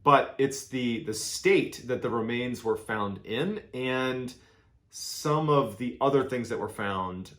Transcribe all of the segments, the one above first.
but it's the state that the remains were found in and some of the other things that were found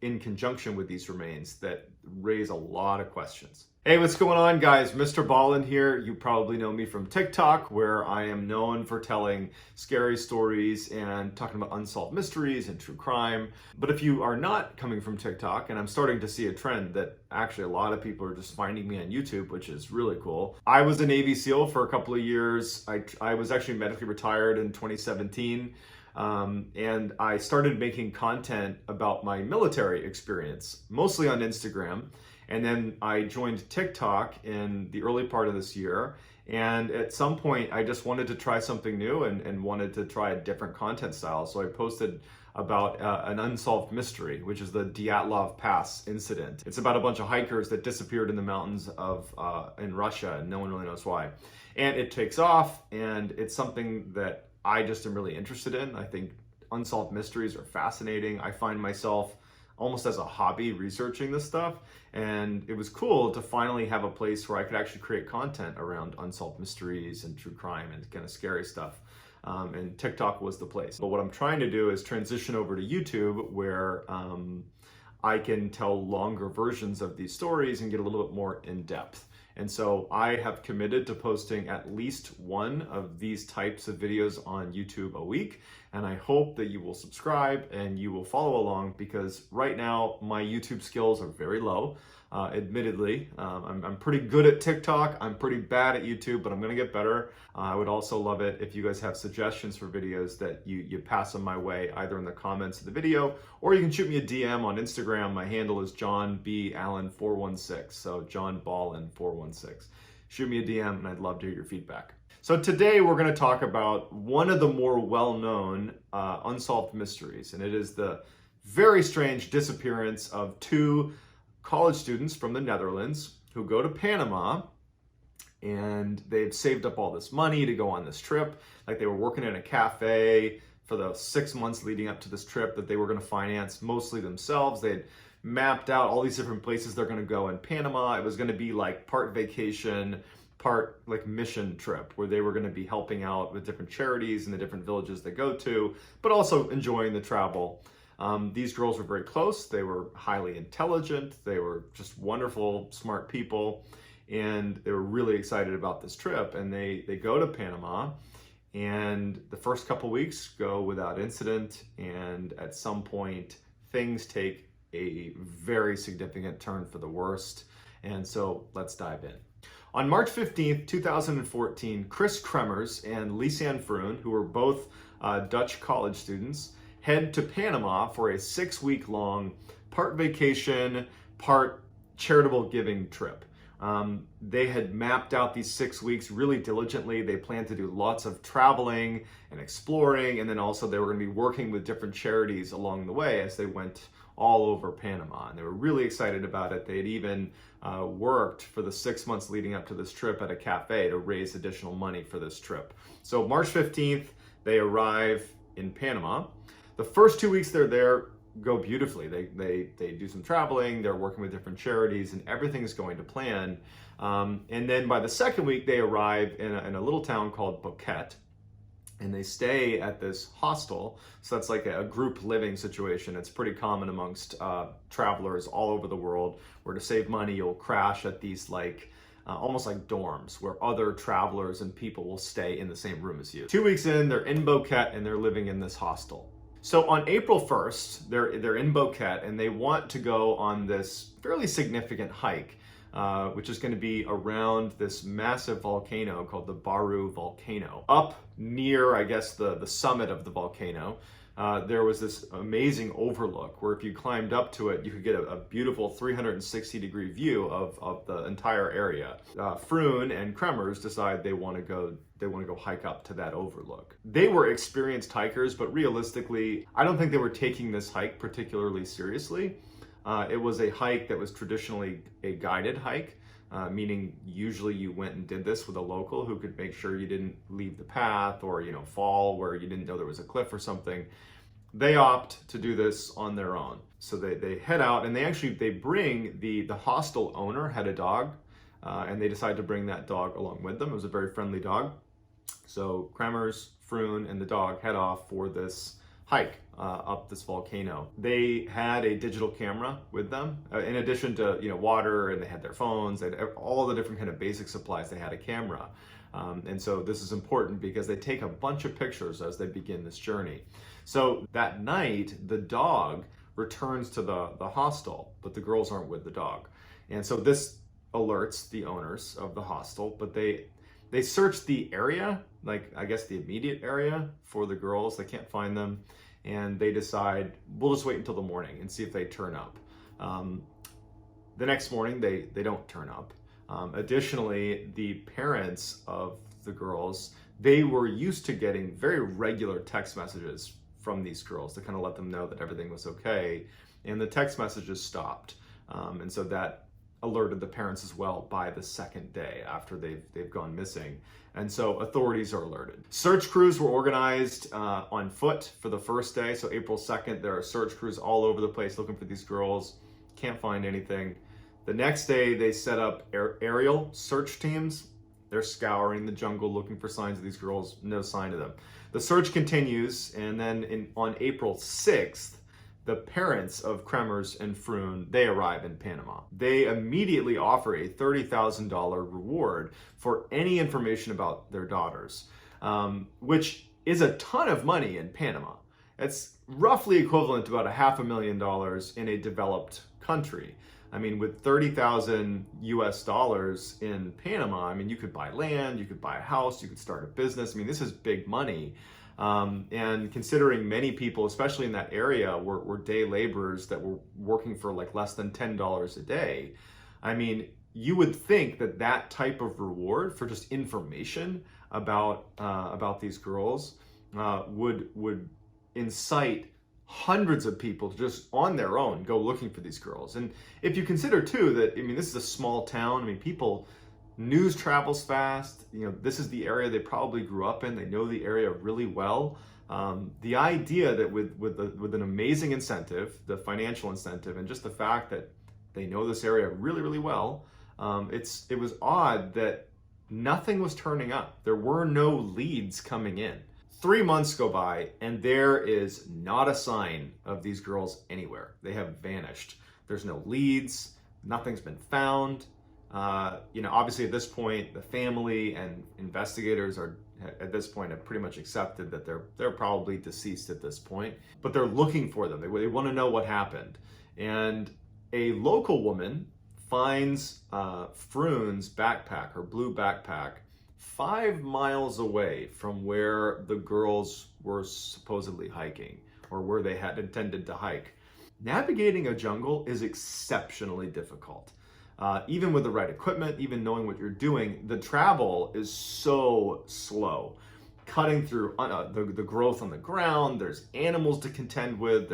in conjunction with these remains that raise a lot of questions. Hey, what's going on, guys? Mr. Ballin here. You probably know me from TikTok, where I am known for telling scary stories and talking about unsolved mysteries and true crime. But if you are not coming from TikTok, and I'm starting to see a trend that actually a lot of people are just finding me on YouTube, which is really cool. I was a Navy SEAL for a couple of years. I was actually medically retired in 2017. And I started making content about my military experience, mostly on Instagram. And then I joined TikTok in the early part of this year. And at some point, I just wanted to try something new and wanted to try a different content style. So I posted about an unsolved mystery, which is the Dyatlov Pass incident. It's about a bunch of hikers that disappeared in the mountains of in Russia, and no one really knows why. And it takes off, and it's something that I just am really interested in. I think unsolved mysteries are fascinating. I find myself almost as a hobby researching this stuff. And it was cool to finally have a place where I could actually create content around unsolved mysteries and true crime and kind of scary stuff. And TikTok was the place. But what I'm trying to do is transition over to YouTube, where I can tell longer versions of these stories and get a little bit more in depth. And so I have committed to posting at least one of these types of videos on YouTube a week. And I hope that you will subscribe and you will follow along, because right now my YouTube skills are very low. Admittedly, I'm pretty good at TikTok. I'm pretty bad at YouTube, but I'm gonna get better. I would also love it if you guys have suggestions for videos that you pass them my way, either in the comments of the video, or you can shoot me a DM on Instagram. My handle is John B. Allen 416, so John Ballin 416. Shoot me a DM and I'd love to hear your feedback. So today we're gonna talk about one of the more well-known unsolved mysteries, and it is the very strange disappearance of two college students from the Netherlands who go to Panama, and they've saved up all this money to go on this trip. Like, they were working in a cafe for the 6 months leading up to this trip that they were going to finance mostly themselves. They had mapped out all these different places they're going to go in Panama. It was going to be like part vacation, part like mission trip, where they were going to be helping out with different charities in the different villages they go to, but also enjoying the travel. These girls were very close. They were highly intelligent. They were just wonderful, smart people. And they were really excited about this trip. And they go to Panama, and the first couple weeks go without incident. And at some point, things take a very significant turn for the worst. And so let's dive in. On March 15th, 2014, Chris Kremers and Lisanne Vroon, who were both Dutch college students, head to Panama for a 6-week-long part vacation, part charitable giving trip. They had mapped out these 6 weeks really diligently. They planned to do lots of traveling and exploring, and then also they were going to be working with different charities along the way as they went all over Panama. And they were really excited about it. They had even worked for the 6 months leading up to this trip at a cafe to raise additional money for this trip. So March 15th, they arrive in Panama. The first 2 weeks they're there go beautifully. They do some traveling, they're working with different charities, and everything is going to plan. And then by the second week, they arrive in a little town called Boquete, and they stay at this hostel. So that's like a group living situation. It's pretty common amongst travelers all over the world, where to save money, you'll crash at these almost like dorms, where other travelers and people will stay in the same room as you. 2 weeks in, they're in Boquete and they're living in this hostel. So on April 1st, they're in Boquete, and they want to go on this fairly significant hike, which is going to be around this massive volcano called the Baru volcano. Up near, I guess, the summit of the volcano, there was this amazing overlook where if you climbed up to it, you could get a beautiful 360-degree view of the entire area. Vroon and Kremers decide they want to go hike up to that overlook. They were experienced hikers, but realistically, I don't think they were taking this hike particularly seriously. It was a hike that was traditionally a guided hike, meaning usually you went and did this with a local who could make sure you didn't leave the path or, fall where you didn't know there was a cliff or something. They opt to do this on their own. So they head out, and they bring the hostel owner had a dog and they decided to bring that dog along with them. It was a very friendly dog. So Kremers, Froon, and the dog head off for this hike up this volcano. They had a digital camera with them, in addition to water, and they had their phones. They had all the different kind of basic supplies. They had a camera, and so this is important because they take a bunch of pictures as they begin this journey. So that night, the dog returns to the hostel, but the girls aren't with the dog, and so this alerts the owners of the hostel. But they search the area, like I guess the immediate area, for the girls. They can't find them, and they decide, we'll just wait until the morning and see if they turn up. The next morning, they don't turn up. Additionally, the parents of the girls, they were used to getting very regular text messages from these girls to kind of let them know that everything was okay, and the text messages stopped. And so that alerted the parents as well by the second day after they've gone missing. And so authorities are alerted. Search crews were organized on foot for the first day. So April 2nd, there are search crews all over the place looking for these girls. Can't find anything. The next day, they set up aerial search teams. They're scouring the jungle looking for signs of these girls. No sign of them. The search continues, and then on April 6th, the parents of Kremers and Froon, they arrive in Panama. They immediately offer a $30,000 reward for any information about their daughters, which is a ton of money in Panama. It's roughly equivalent to about $500,000 in a developed country. I mean, with 30,000 US dollars in Panama, I mean, you could buy land, you could buy a house, you could start a business. I mean, this is big money. And considering many people, especially in that area, were day laborers that were working for like less than $10 a day. I mean, you would think that that type of reward for just information about these girls would incite hundreds of people to just on their own go looking for these girls. And if you consider too that, I mean, this is a small town. I mean, news travels fast. This is the area they probably grew up in. They know the area really well. The idea that with an amazing incentive, the financial incentive, and just the fact that they know this area really, really well, it was odd that nothing was turning up. There were no leads coming in. 3 months go by, and there is not a sign of these girls anywhere. They have vanished. There's no leads. Nothing's been found. Obviously at this point, the family and investigators have pretty much accepted that they're probably deceased at this point, but they're looking for them. They want to know what happened. And a local woman finds Froon's backpack, her blue backpack, 5 miles away from where the girls were supposedly hiking, or where they had intended to hike. Navigating a jungle is exceptionally difficult. Even with the right equipment, even knowing what you're doing, the travel is so slow. Cutting through the growth on the ground, there's animals to contend with,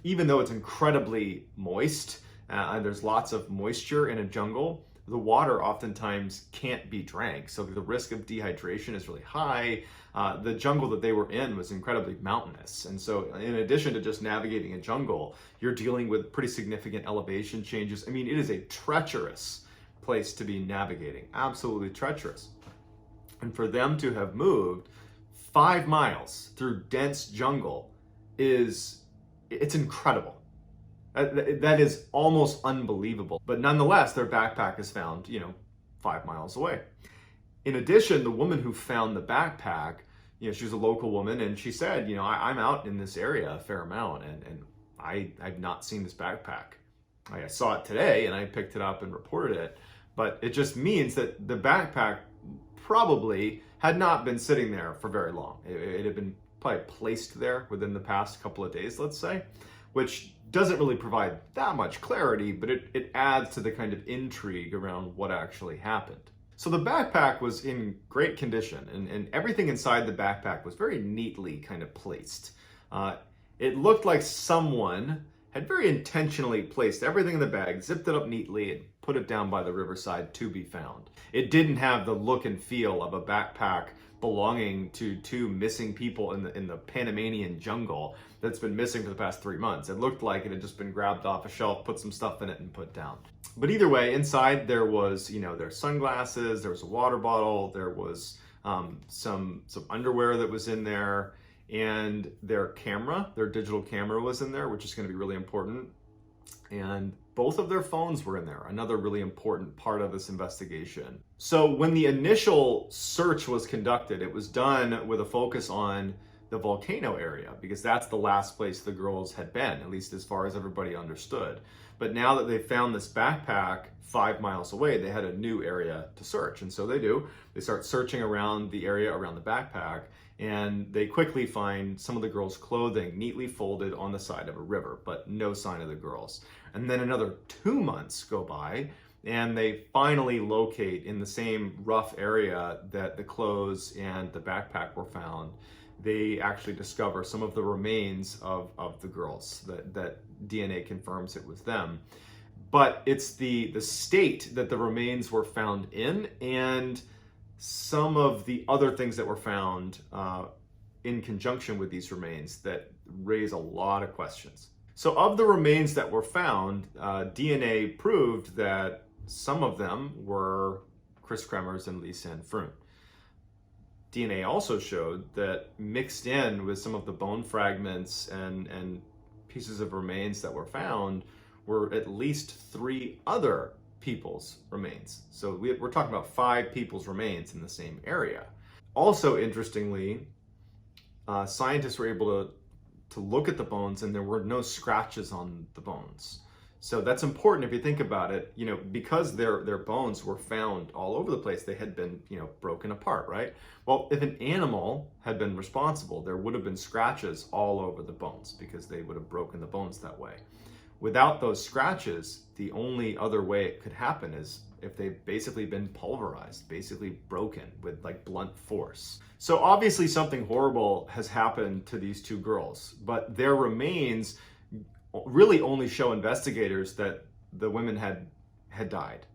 even though it's incredibly moist, and there's lots of moisture in a jungle, the water oftentimes can't be drank. So the risk of dehydration is really high. The jungle that they were in was incredibly mountainous. And so in addition to just navigating a jungle, you're dealing with pretty significant elevation changes. I mean, it is a treacherous place to be navigating, absolutely treacherous. And for them to have moved 5 miles through dense jungle it's incredible. That is almost unbelievable. But nonetheless, their backpack is found, 5 miles away. In addition, the woman who found the backpack, she was a local woman, and she said, I'm out in this area a fair amount, and I've not seen this backpack. I saw it today, and I picked it up and reported it. But it just means that the backpack probably had not been sitting there for very long. It had been probably placed there within the past couple of days, let's say, which doesn't really provide that much clarity, but it adds to the kind of intrigue around what actually happened. So the backpack was in great condition, and everything inside the backpack was very neatly kind of placed. It looked like someone had very intentionally placed everything in the bag, zipped it up neatly, and put it down by the riverside to be found. It didn't have the look and feel of a backpack belonging to two missing people in the Panamanian jungle that's been missing for the past 3 months. It looked like it had just been grabbed off a shelf, put some stuff in it, and put down. But either way, inside there was, their sunglasses, there was a water bottle, there was some underwear that was in there, and their digital camera was in there, which is going to be really important. And both of their phones were in there, another really important part of this investigation. So when the initial search was conducted, it was done with a focus on the volcano area, because that's the last place the girls had been, at least as far as everybody understood. But now that they found this backpack 5 miles away, they had a new area to search. And so they start searching around the area around the backpack, and they quickly find some of the girls' clothing neatly folded on the side of a river, but no sign of the girls. And then another 2 months go by, and they finally locate, in the same rough area that the clothes and the backpack were found, they actually discover some of the remains of the girls, that DNA confirms it was them. But it's the state that the remains were found in, and some of the other things that were found in conjunction with these remains that raise a lot of questions. So of the remains that were found, DNA proved that some of them were Chris Kremers and Lisanne Froon. DNA also showed that mixed in with some of the bone fragments and pieces of remains that were found were at least 3 other people's remains. So we're talking about 5 people's remains in the same area. Also, interestingly, scientists were able to look at the bones, and there were no scratches on the bones. So that's important if you think about it, because their bones were found all over the place. They had been, broken apart, right? Well, if an animal had been responsible, there would have been scratches all over the bones, because they would have broken the bones that way. Without those scratches, the only other way it could happen is if they've basically been pulverized, basically broken with like blunt force. So obviously something horrible has happened to these 2 girls, but their remains really only show investigators that the women had died.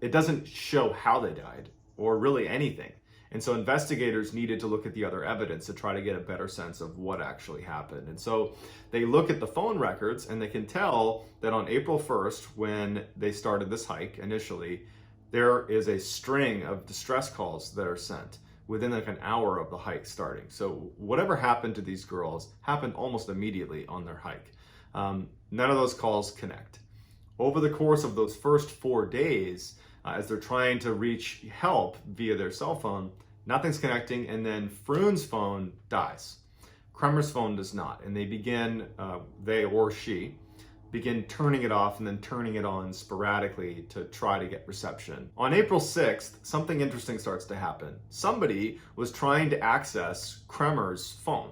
It doesn't show how they died or really anything. And so investigators needed to look at the other evidence to try to get a better sense of what actually happened. And so they look at the phone records, and they can tell that on April 1st, when they started this hike initially, there is a string of distress calls that are sent within like an hour of the hike starting. So whatever happened to these girls happened almost immediately on their hike. None of those calls connect. Over the course of those first 4 days, as they're trying to reach help via their cell phone, nothing's connecting, and then Froon's phone dies. Kremers' phone does not, and they or she begin turning it off and then turning it on sporadically to try to get reception. On April 6th, something interesting starts to happen. Somebody was trying to access Kremers' phone.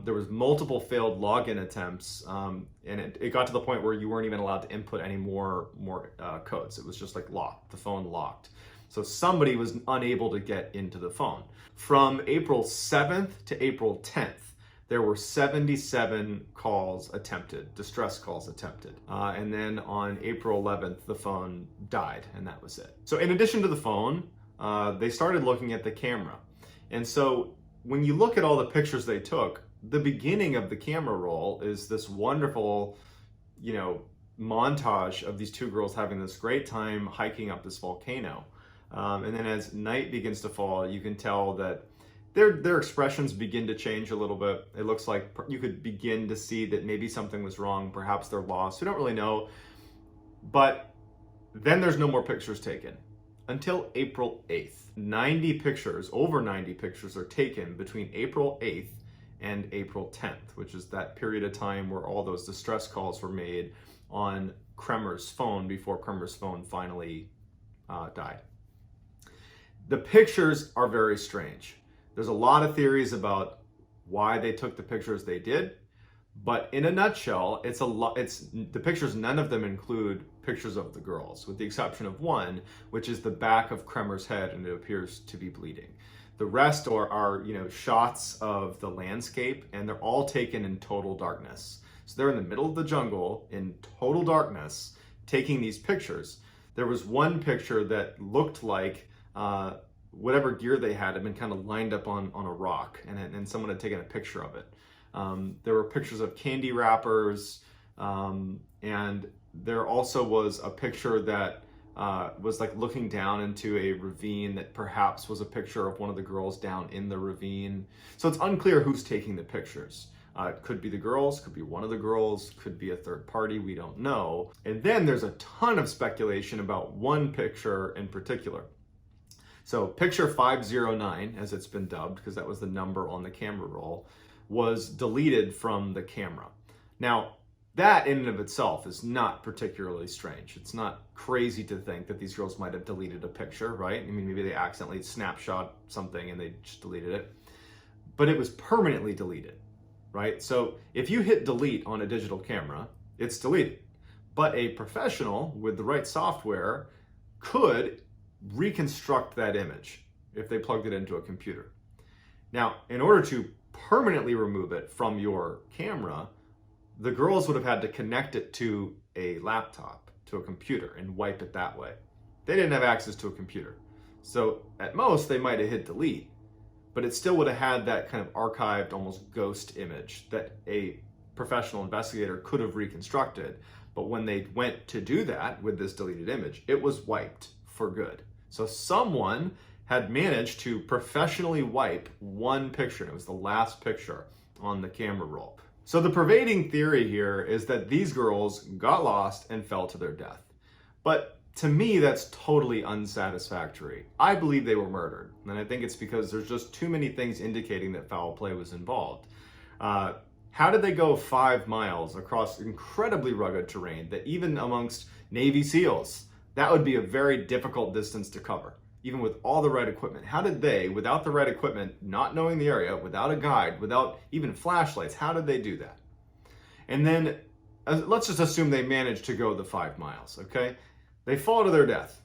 There was multiple failed login attempts, and it got to the point where you weren't even allowed to input any more codes. It was just like locked, the phone locked. So somebody was unable to get into the phone. From April 7th to April 10th, there were 77 calls attempted, distress calls attempted. And then on April 11th, the phone died, and that was it. So in addition to the phone, they started looking at the camera. And so when you look at all the pictures they took, the beginning of the camera roll is this wonderful, montage of these 2 girls having this great time hiking up this volcano. And then as night begins to fall, you can tell that their expressions begin to change a little bit. It looks like you could begin to see that maybe something was wrong. Perhaps they're lost. We don't really know. But then there's no more pictures taken until April 8th. Over 90 pictures are taken between April 8th and April 10th, which is that period of time where all those distress calls were made on Kremers' phone before Kremers' phone finally died. The pictures are very strange. There's a lot of theories about why they took the pictures they did, but in a nutshell, the pictures, none of them include pictures of the girls, with the exception of one, which is the back of Kremers' head, and it appears to be bleeding. The rest are shots of the landscape, and they're all taken in total darkness. So they're in the middle of the jungle in total darkness, taking these pictures. There was one picture that looked like whatever gear they had been kind of lined up on a rock, and someone had taken a picture of it. There were pictures of candy wrappers, and there also was a picture that was like looking down into a ravine that perhaps was a picture of one of the girls down in the ravine. So it's unclear who's taking the pictures. It could be the girls, could be one of the girls, could be a third party, we don't know. And then there's a ton of speculation about one picture in particular. So picture 509, as it's been dubbed, because that was the number on the camera roll, was deleted from the camera. Now, that in and of itself is not particularly strange. It's not crazy to think that these girls might have deleted a picture, right? I mean, maybe they accidentally snapshot something and they just deleted it. But it was permanently deleted, right? So if you hit delete on a digital camera, it's deleted. But a professional with the right software could reconstruct that image if they plugged it into a computer. Now, in order to permanently remove it from your camera, the girls would have had to connect it to a laptop, to a computer, and wipe it that way. They didn't have access to a computer. So at most, they might have hit delete, but it still would have had that kind of archived, almost ghost image that a professional investigator could have reconstructed. But when they went to do that with this deleted image, it was wiped for good. So someone had managed to professionally wipe one picture. It was the last picture on the camera roll. So the pervading theory here is that these girls got lost and fell to their death. But to me, that's totally unsatisfactory. I believe they were murdered. And I think it's because there's just too many things indicating that foul play was involved. How did they go 5 miles across incredibly rugged terrain that even amongst Navy SEALs, that would be a very difficult distance to cover, even with all the right equipment? How did they, without the right equipment, not knowing the area, without a guide, without even flashlights, how did they do that? And then let's just assume they managed to go the 5 miles, okay? They fall to their death.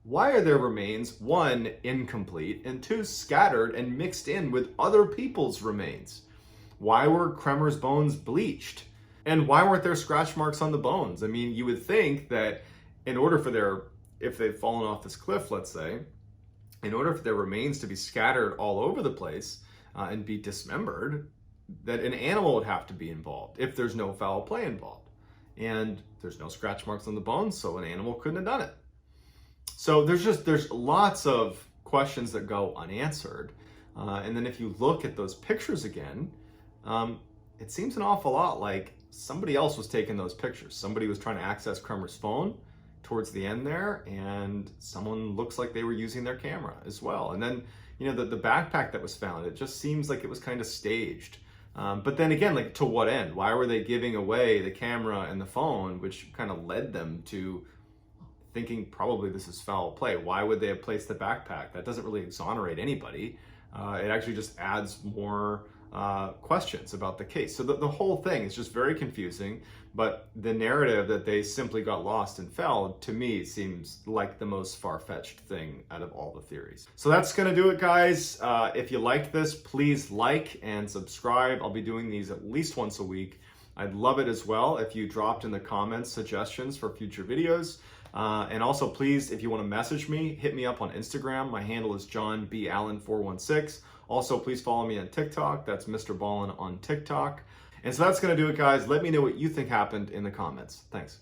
Why are their remains, 1, incomplete, and 2, scattered and mixed in with other people's remains? Why were Kremer's bones bleached? And why weren't there scratch marks on the bones? I mean, you would think that in order for if they've fallen off this cliff, let's say, in order for their remains to be scattered all over the place and be dismembered, that an animal would have to be involved if there's no foul play involved. And there's no scratch marks on the bones, so an animal couldn't have done it. So there's lots of questions that go unanswered. And then if you look at those pictures again, it seems an awful lot like somebody else was taking those pictures. Somebody was trying to access Kremer's phone towards the end there, and someone looks like they were using their camera as well. And then, you know, the backpack that was found, it just seems like it was kind of staged. But then again, like, to what end? Why were they giving away the camera and the phone, which kind of led them to thinking probably this is foul play? Why would they have placed the backpack? That doesn't really exonerate anybody. It actually just adds more questions about the case. So the whole thing is just very confusing, but the narrative that they simply got lost and fell, to me, seems like the most far-fetched thing out of all the theories. So that's gonna do it, guys. If you liked this, please like and subscribe. I'll be doing these at least once a week. I'd love it as well if you dropped in the comments suggestions for future videos. And also, please, if you want to message me, hit me up on Instagram. My handle is JohnBAllen416. Also, please follow me on TikTok. That's Mr. Ballin on TikTok. And so that's going to do it, guys. Let me know what you think happened in the comments. Thanks.